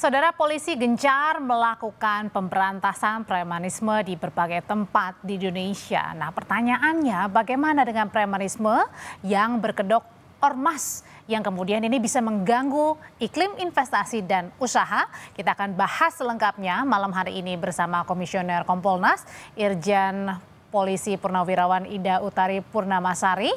Saudara, polisi gencar melakukan pemberantasan premanisme di berbagai tempat di Indonesia. Nah, pertanyaannya bagaimana dengan premanisme yang berkedok ormas yang kemudian ini bisa mengganggu iklim investasi dan usaha? Kita akan bahas selengkapnya malam hari ini bersama Komisioner Kompolnas Irjen Polisi Purnawirawan Ida Utari Purnamasari.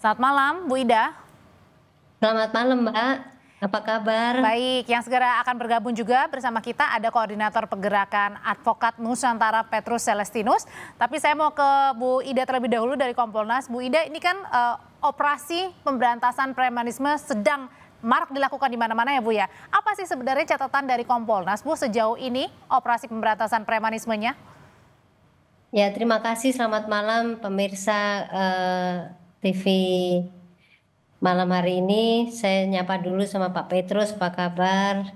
Selamat malam, Bu Ida. Selamat malam, Mbak. Apa kabar? Baik, yang segera akan bergabung juga bersama kita ada Koordinator Pergerakan Advokat Nusantara Petrus Celestinus. Tapi saya mau ke Bu Ida terlebih dahulu dari Kompolnas. Bu Ida, ini kan operasi pemberantasan premanisme sedang marak dilakukan di mana-mana ya Bu ya. Apa sih sebenarnya catatan dari Kompolnas Bu sejauh ini operasi pemberantasan premanismenya? Ya, terima kasih. Selamat malam pemirsa TV malam hari ini. Saya nyapa dulu sama Pak Petrus, apa kabar?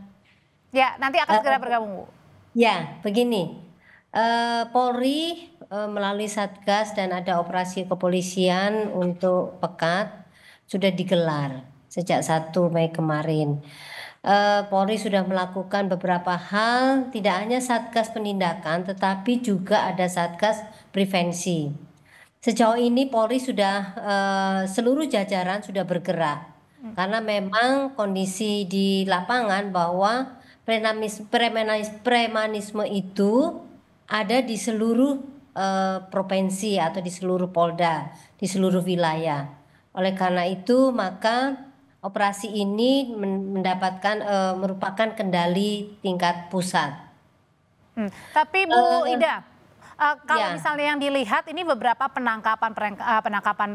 Ya, nanti akan segera bergabung Bu. Ya, begini. Polri melalui Satgas dan ada operasi kepolisian untuk Pekat sudah digelar sejak 1 Mei kemarin. Polri sudah melakukan beberapa hal, tidak hanya Satgas penindakan tetapi juga ada Satgas prevensi. Sejauh ini Polri sudah seluruh jajaran sudah bergerak karena memang kondisi di lapangan bahwa premanisme itu ada di seluruh provinsi atau di seluruh Polda, di seluruh wilayah. Oleh karena itu maka operasi ini merupakan kendali tingkat pusat. Tapi Bu Ida, kalau Ya. misalnya yang dilihat ini beberapa penangkapan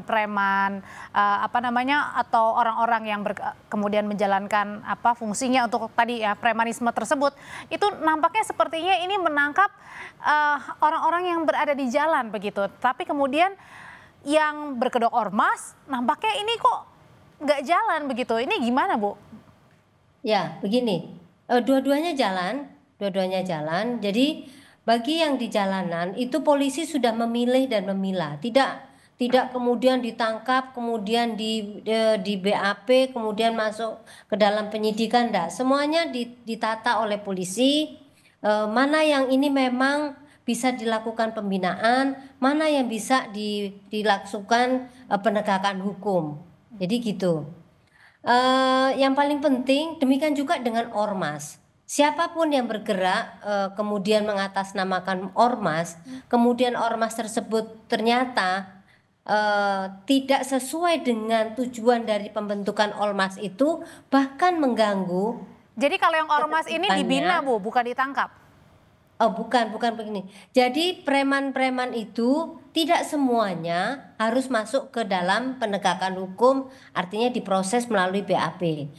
preman atau orang-orang yang kemudian menjalankan fungsinya untuk tadi ya premanisme tersebut, itu nampaknya sepertinya ini menangkap orang-orang yang berada di jalan begitu. Tapi kemudian yang berkedok ormas nampaknya ini kok nggak jalan begitu. Ini gimana Bu? Ya, begini, dua-duanya jalan. Jadi bagi yang di jalanan itu polisi sudah memilih dan memilah, tidak kemudian ditangkap, kemudian di BAP, kemudian masuk ke dalam penyidikan, enggak. Semuanya ditata oleh polisi, mana yang ini memang bisa dilakukan pembinaan, mana yang bisa dilakukan penegakan hukum. Jadi gitu. Yang paling penting demikian juga dengan ormas. Siapapun yang bergerak kemudian mengatasnamakan ormas, kemudian ormas tersebut ternyata tidak sesuai dengan tujuan dari pembentukan ormas itu, bahkan mengganggu. Jadi kalau yang ormas ini dibina Bu, bukan ditangkap? Oh, bukan begini. Jadi preman-preman itu tidak semuanya harus masuk ke dalam penegakan hukum, artinya diproses melalui BAP.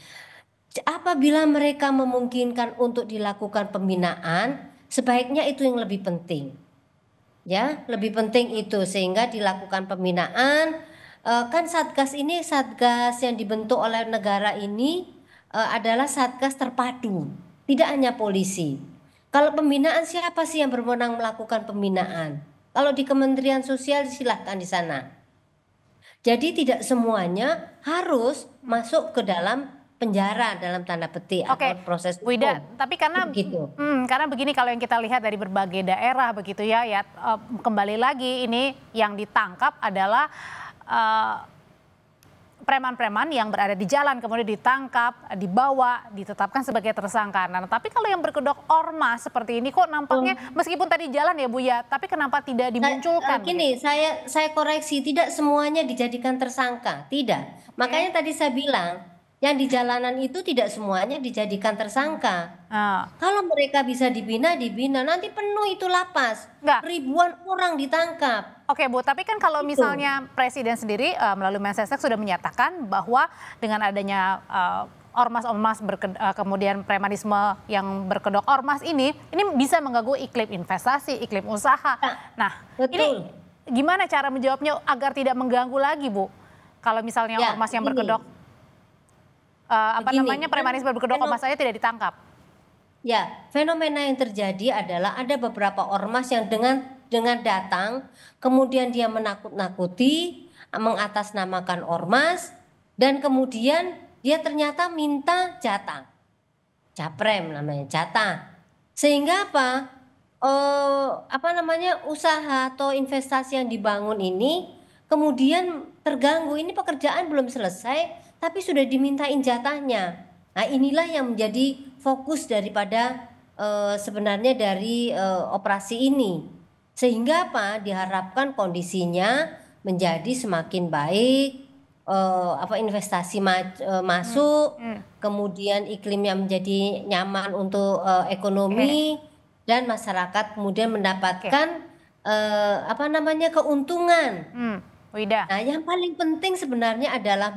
Apabila mereka memungkinkan untuk dilakukan pembinaan, sebaiknya itu yang lebih penting. Ya, lebih penting itu sehingga dilakukan pembinaan. Kan Satgas ini, Satgas yang dibentuk oleh negara ini adalah Satgas terpadu, tidak hanya polisi. Kalau pembinaan, siapa sih yang berwenang melakukan pembinaan? Kalau di Kementerian Sosial silahkan di sana. Jadi tidak semuanya harus masuk ke dalam penjara dalam tanda petik atau proses hukum. Bu Ida, tapi karena begitu. Karena begini, kalau yang kita lihat dari berbagai daerah begitu ya, kembali lagi ini yang ditangkap adalah preman-preman yang berada di jalan kemudian ditangkap, dibawa, ditetapkan sebagai tersangka. Nah, tapi kalau yang berkedok ormas seperti ini kok nampaknya meskipun tadi jalan ya Bu ya, tapi kenapa tidak dimunculkan? Gini, saya koreksi, tidak semuanya dijadikan tersangka, tidak. Makanya tadi saya bilang yang di jalanan itu tidak semuanya dijadikan tersangka. Kalau mereka bisa dibina, nanti penuh itu lapas. Ribuan orang ditangkap. Oke Bu, tapi kan kalau misalnya Presiden sendiri melalui Mensesnek sudah menyatakan bahwa dengan adanya ormas-ormas kemudian premanisme yang berkedok ormas ini bisa mengganggu iklim investasi, iklim usaha. Nah, ini gimana cara menjawabnya agar tidak mengganggu lagi Bu? Kalau misalnya ormas yang berkedok premanisme berkedok ormas saja tidak ditangkap. Ya, fenomena yang terjadi adalah ada beberapa ormas yang dengan datang, kemudian dia menakut-nakuti, mengatasnamakan ormas, dan kemudian dia ternyata minta jatah. caprem namanya, jatah. Sehingga apa namanya, usaha atau investasi yang dibangun ini kemudian terganggu. Ini pekerjaan belum selesai, tapi sudah dimintain jatahnya. Nah, inilah yang menjadi fokus daripada sebenarnya dari operasi ini. Sehingga diharapkan kondisinya menjadi semakin baik, investasi masuk, kemudian iklimnya menjadi nyaman untuk ekonomi dan masyarakat kemudian mendapatkan keuntungan. Wida. Nah, yang paling penting sebenarnya adalah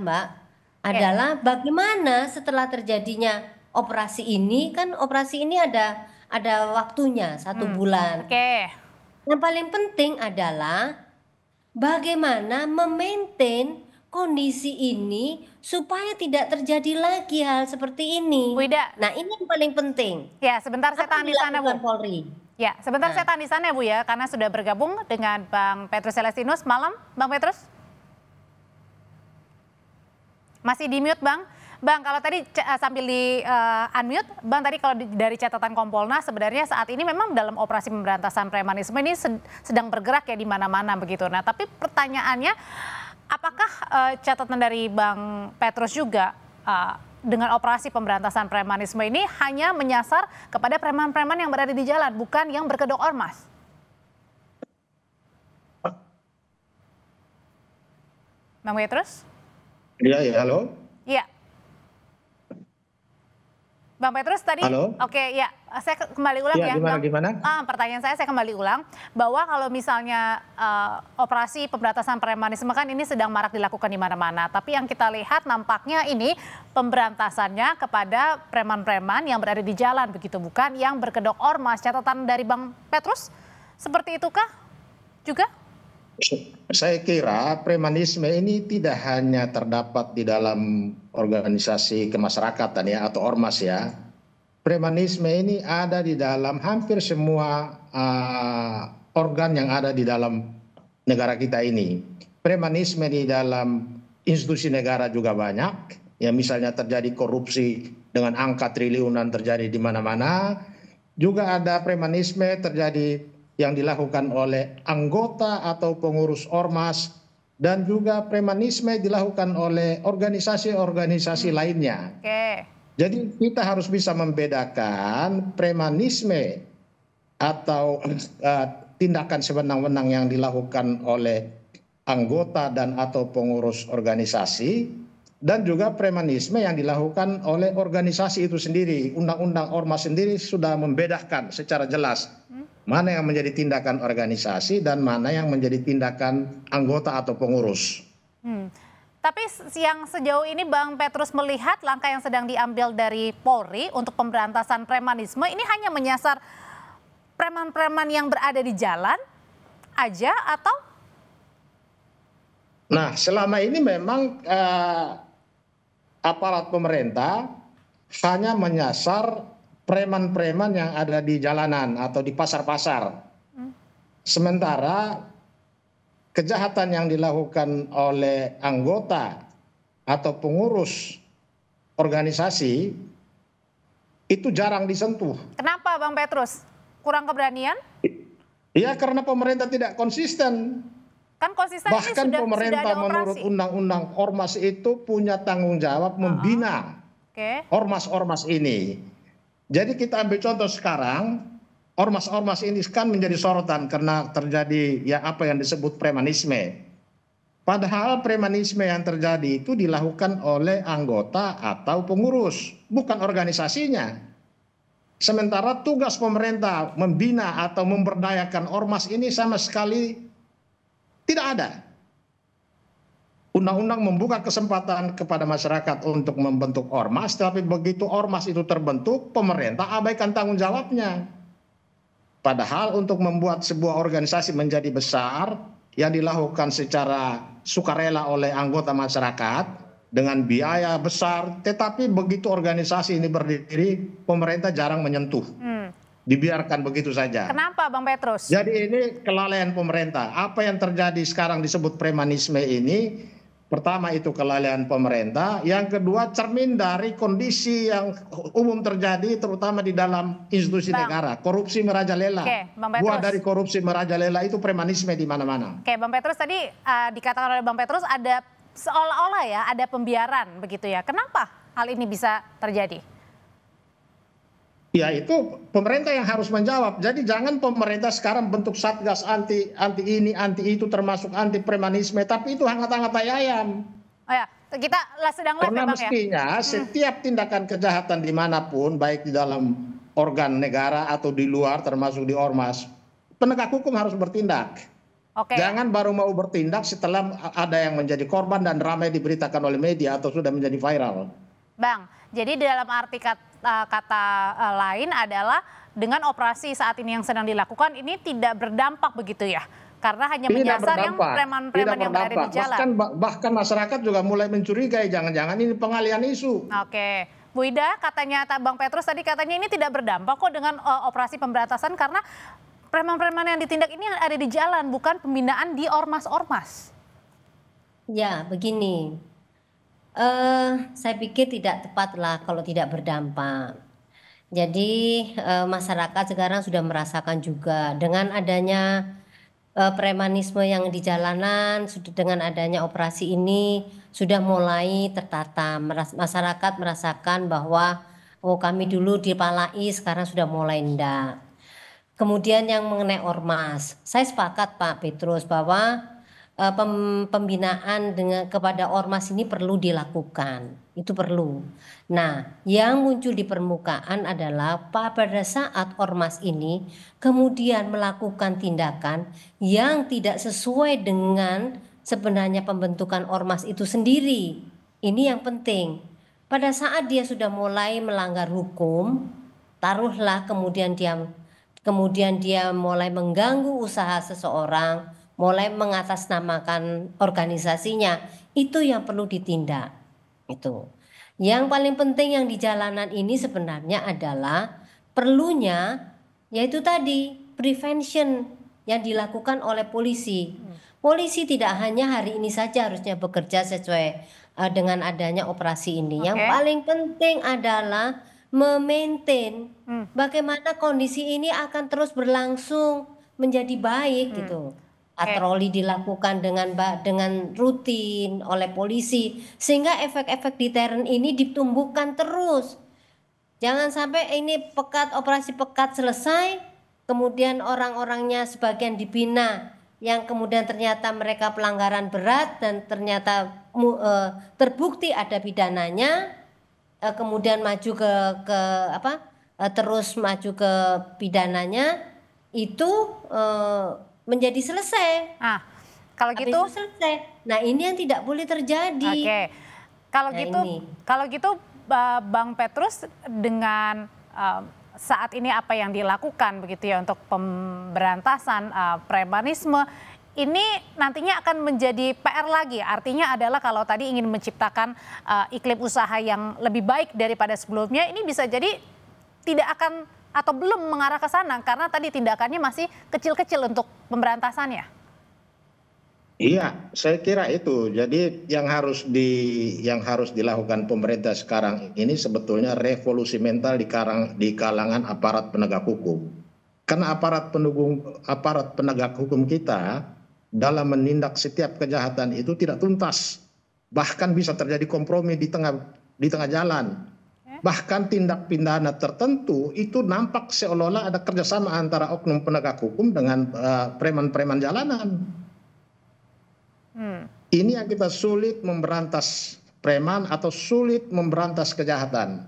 adalah bagaimana setelah terjadinya operasi ini, kan operasi ini ada waktunya 1 bulan. Yang paling penting adalah bagaimana memaintain kondisi ini supaya tidak terjadi lagi hal seperti ini. Wida. Nah, ini yang paling penting. Ya, sebentar saya tahan di sana, Bu. Polri. Ya, sebentar saya tahan di sana, Bu ya, karena sudah bergabung dengan Bang Petrus Celestinus. Malam, Bang Petrus. Masih di mute, Bang. Bang, kalau tadi sambil di unmute, Bang, tadi kalau dari catatan Kompolnas sebenarnya saat ini memang dalam operasi pemberantasan premanisme ini sedang bergerak ya di mana-mana begitu. Nah, tapi pertanyaannya, apakah catatan dari Bang Petrus juga dengan operasi pemberantasan premanisme ini hanya menyasar kepada preman-preman yang berada di jalan, bukan yang berkedok ormas? Bang Petrus? Iya, ya, halo. Iya. Bang Petrus tadi, halo? Oke, ya, saya kembali ulang ya. Gimana? Pertanyaan saya kembali ulang, bahwa kalau misalnya operasi pemberantasan premanisme kan ini sedang marak dilakukan di mana-mana. Tapi yang kita lihat nampaknya ini pemberantasannya kepada preman-preman yang berada di jalan, begitu, bukan yang berkedok ormas. Catatan dari Bang Petrus, seperti itukah juga? Saya kira premanisme ini tidak hanya terdapat di dalam organisasi kemasyarakatan ya atau ormas ya. Premanisme ini ada di dalam hampir semua organ yang ada di dalam negara kita ini. Premanisme di dalam institusi negara juga banyak. Ya, misalnya terjadi korupsi dengan angka triliunan terjadi di mana-mana. Juga ada premanisme terjadi yang dilakukan oleh anggota atau pengurus ormas, dan juga premanisme dilakukan oleh organisasi-organisasi lainnya. Jadi kita harus bisa membedakan premanisme atau tindakan sewenang-wenang yang dilakukan oleh anggota dan atau pengurus organisasi, dan juga premanisme yang dilakukan oleh organisasi itu sendiri. Undang-undang ormas sendiri sudah membedakan secara jelas mana yang menjadi tindakan organisasi dan mana yang menjadi tindakan anggota atau pengurus. Tapi yang sejauh ini Bang Petrus melihat langkah yang sedang diambil dari Polri untuk pemberantasan premanisme ini hanya menyasar preman-preman yang berada di jalan aja atau? Nah, selama ini memang aparat pemerintah hanya menyasar preman-preman yang ada di jalanan atau di pasar-pasar. Sementara kejahatan yang dilakukan oleh anggota atau pengurus organisasi itu jarang disentuh. Kenapa Bang Petrus? Kurang keberanian? Iya, karena pemerintah tidak konsisten. Kan konsisten bahkan ini pemerintah sudah menurut undang-undang ormas itu punya tanggung jawab membina ormas-ormas ini. Jadi kita ambil contoh sekarang, ormas-ormas ini kan menjadi sorotan karena terjadi ya apa yang disebut premanisme. Padahal premanisme yang terjadi itu dilakukan oleh anggota atau pengurus, bukan organisasinya. Sementara tugas pemerintah membina atau memberdayakan ormas ini sama sekali tidak ada. Undang-undang membuka kesempatan kepada masyarakat untuk membentuk ormas, tapi begitu ormas itu terbentuk, pemerintah abaikan tanggung jawabnya. Padahal untuk membuat sebuah organisasi menjadi besar yang dilakukan secara sukarela oleh anggota masyarakat dengan biaya besar, tetapi begitu organisasi ini berdiri, pemerintah jarang menyentuh. Dibiarkan begitu saja. Kenapa Bang Petrus? Jadi ini kelalaian pemerintah. Apa yang terjadi sekarang disebut premanisme ini Pertama itu kelalaian pemerintah, yang kedua cermin dari kondisi yang umum terjadi terutama di dalam institusi negara. Korupsi merajalela. Oke, Bang Petrus. Buah dari korupsi merajalela itu premanisme di mana-mana. Oke, Bang Petrus, tadi dikatakan oleh Bang Petrus ada seolah-olah ya ada pembiaran begitu ya. Kenapa hal ini bisa terjadi? Ya itu pemerintah yang harus menjawab. Jadi jangan pemerintah sekarang bentuk satgas anti ini, anti itu, termasuk anti premanisme, tapi itu hangat-hangat tai ayam. Oh ya, kita sedang live Karena ya, Bang, mestinya setiap tindakan kejahatan dimanapun, baik di dalam organ negara atau di luar, termasuk di ormas, penegak hukum harus bertindak. Oke. Jangan baru mau bertindak setelah ada yang menjadi korban dan ramai diberitakan oleh media atau sudah menjadi viral. Bang, jadi dalam arti kata lain adalah dengan operasi saat ini yang sedang dilakukan ini tidak berdampak begitu ya? Karena hanya menyasar yang preman-preman yang berada di jalan. Bahkan masyarakat juga mulai mencurigai, jangan-jangan ini pengalian isu. Oke, Bu Ida, katanya Bang Petrus tadi katanya ini tidak berdampak kok dengan operasi pemberantasan karena preman-preman yang ditindak ini ada di jalan, bukan pembinaan di ormas-ormas. Ya, begini. Saya pikir tidak tepat lah kalau tidak berdampak. Jadi masyarakat sekarang sudah merasakan juga dengan adanya premanisme yang di jalanan, dengan adanya operasi ini sudah mulai tertata. Masyarakat merasakan bahwa oh kami dulu dipalai, sekarang sudah mulai enggak. Kemudian yang mengenai ormas, saya sepakat Pak Petrus bahwa pembinaan kepada ormas ini perlu dilakukan, itu perlu. Nah, yang muncul di permukaan adalah pada saat ormas ini kemudian melakukan tindakan yang tidak sesuai dengan sebenarnya pembentukan ormas itu sendiri. Ini yang penting. Pada saat dia sudah mulai melanggar hukum, taruhlah kemudian dia mulai mengganggu usaha seseorang, mulai mengatasnamakan organisasinya, itu yang perlu ditindak. Itu. Yang paling penting yang di jalanan ini sebenarnya adalah perlunya yaitu tadi prevention yang dilakukan oleh polisi. Polisi tidak hanya hari ini saja harusnya bekerja sesuai dengan adanya operasi ini. Yang paling penting adalah memaintain bagaimana kondisi ini akan terus berlangsung menjadi baik gitu. Patroli dilakukan dengan rutin oleh polisi sehingga efek-efek deterren ini ditumbuhkan terus. Jangan sampai ini operasi pekat selesai, kemudian orang-orangnya sebagian dibina, yang kemudian ternyata mereka pelanggaran berat dan ternyata terbukti ada pidananya, kemudian maju terus maju ke pidananya itu menjadi selesai. Kalau habis gitu itu selesai. Nah, ini yang tidak boleh terjadi. Oke. Kalau gitu Bang Petrus dengan saat ini apa yang dilakukan begitu ya untuk pemberantasan premanisme ini nantinya akan menjadi PR lagi. Artinya adalah kalau tadi ingin menciptakan iklim usaha yang lebih baik daripada sebelumnya, ini bisa jadi tidak akan atau belum mengarah ke sana karena tadi tindakannya masih kecil-kecil untuk pemberantasannya. Iya, saya kira itu. Jadi yang harus dilakukan pemerintah sekarang ini sebetulnya revolusi mental di kalangan aparat penegak hukum. Karena aparat penegak hukum kita dalam menindak setiap kejahatan itu tidak tuntas. Bahkan bisa terjadi kompromi di tengah jalan. Bahkan tindak pidana tertentu itu nampak seolah-olah ada kerjasama antara oknum penegak hukum dengan preman-preman jalanan. Ini yang kita sulit memberantas preman atau sulit memberantas kejahatan.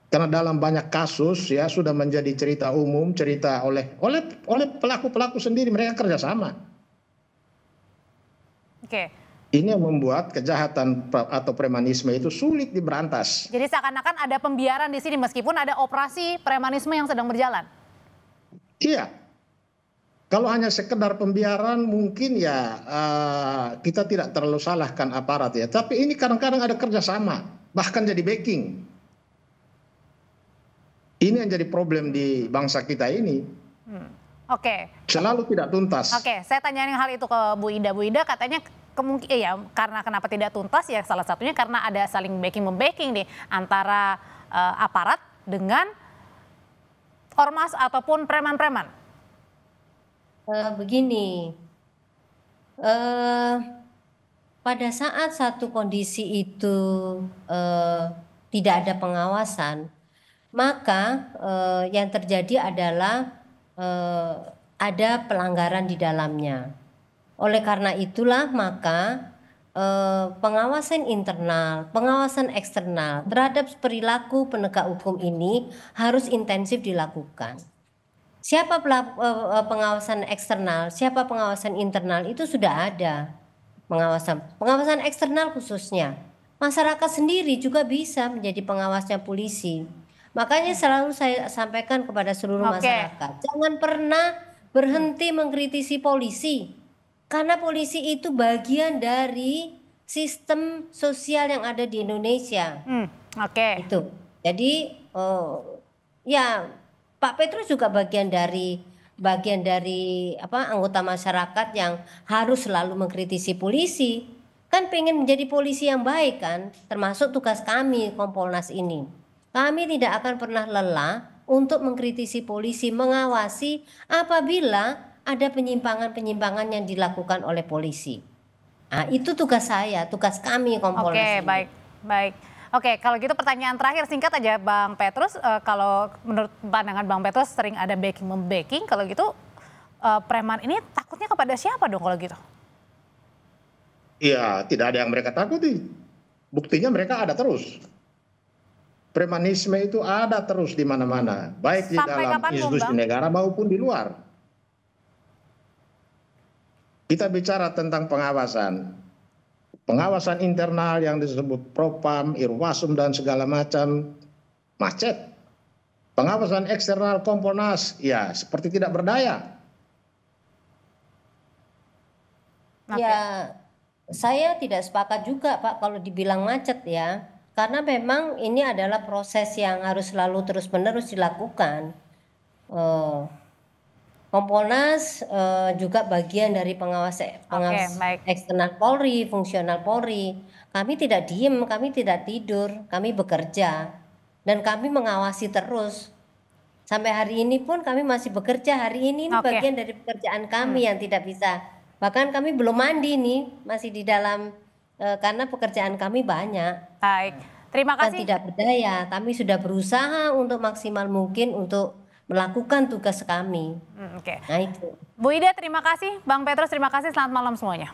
Karena dalam banyak kasus ya sudah menjadi cerita umum, cerita oleh pelaku-pelaku sendiri, mereka kerjasama. Oke. Ini yang membuat kejahatan atau premanisme itu sulit diberantas. Jadi seakan-akan ada pembiaran di sini meskipun ada operasi premanisme yang sedang berjalan. Iya. Kalau hanya sekedar pembiaran mungkin ya kita tidak terlalu salahkan aparat ya. Tapi ini kadang-kadang ada kerjasama, bahkan jadi backing. Ini yang jadi problem di bangsa kita ini. Oke. Selalu tidak tuntas. Oke, saya tanyain hal itu ke Bu Ida. Bu Ida katanya kemungkinan ya karena kenapa tidak tuntas ya salah satunya karena ada saling backing-membacking nih antara aparat dengan ormas ataupun preman-preman. Begini, pada saat satu kondisi itu tidak ada pengawasan, maka yang terjadi adalah ada pelanggaran di dalamnya. Oleh karena itulah maka pengawasan internal, pengawasan eksternal terhadap perilaku penegak hukum ini harus intensif dilakukan. Siapa pengawasan eksternal, siapa pengawasan internal itu sudah ada. Pengawasan eksternal khususnya. Masyarakat sendiri juga bisa menjadi pengawasnya polisi. Makanya selalu saya sampaikan kepada seluruh masyarakat, jangan pernah berhenti mengkritisi polisi. Karena polisi itu bagian dari sistem sosial yang ada di Indonesia. Itu. Jadi ya Pak Petrus juga bagian dari anggota masyarakat yang harus selalu mengkritisi polisi. Kan pengen menjadi polisi yang baik kan, termasuk tugas kami Kompolnas ini. Kami tidak akan pernah lelah untuk mengkritisi polisi, mengawasi apabila ada penyimpangan-penyimpangan yang dilakukan oleh polisi. Nah, itu tugas saya, tugas kami Kompolnas. Oke, baik. Oke, kalau gitu pertanyaan terakhir singkat aja Bang Petrus, kalau menurut pandangan Bang Petrus sering ada backing-membacking, kalau gitu preman ini takutnya kepada siapa dong kalau gitu? Iya, tidak ada yang mereka takuti. Buktinya mereka ada terus. Premanisme itu ada terus di mana-mana, baik di dalam institusi negara maupun di luar. Kita bicara tentang pengawasan. Pengawasan internal yang disebut Propam, Irwasum dan segala macam macet. Pengawasan eksternal Kompolnas ya seperti tidak berdaya. Ya, saya tidak sepakat juga Pak kalau dibilang macet ya. Karena memang ini adalah proses yang harus selalu terus-menerus dilakukan. Kompolnas juga bagian dari pengawas eksternal Polri, fungsional Polri. Kami tidak diem, kami tidak tidur, kami bekerja. Dan kami mengawasi terus. Sampai hari ini pun kami masih bekerja. Hari ini bagian dari pekerjaan kami yang tidak bisa. Bahkan kami belum mandi nih, masih di dalam, karena pekerjaan kami banyak. Baik, terima kasih. Dan tidak berdaya, kami sudah berusaha untuk maksimal mungkin untuk melakukan tugas kami. Oke. Nah itu. Bu Ida terima kasih, Bang Petrus terima kasih, selamat malam semuanya.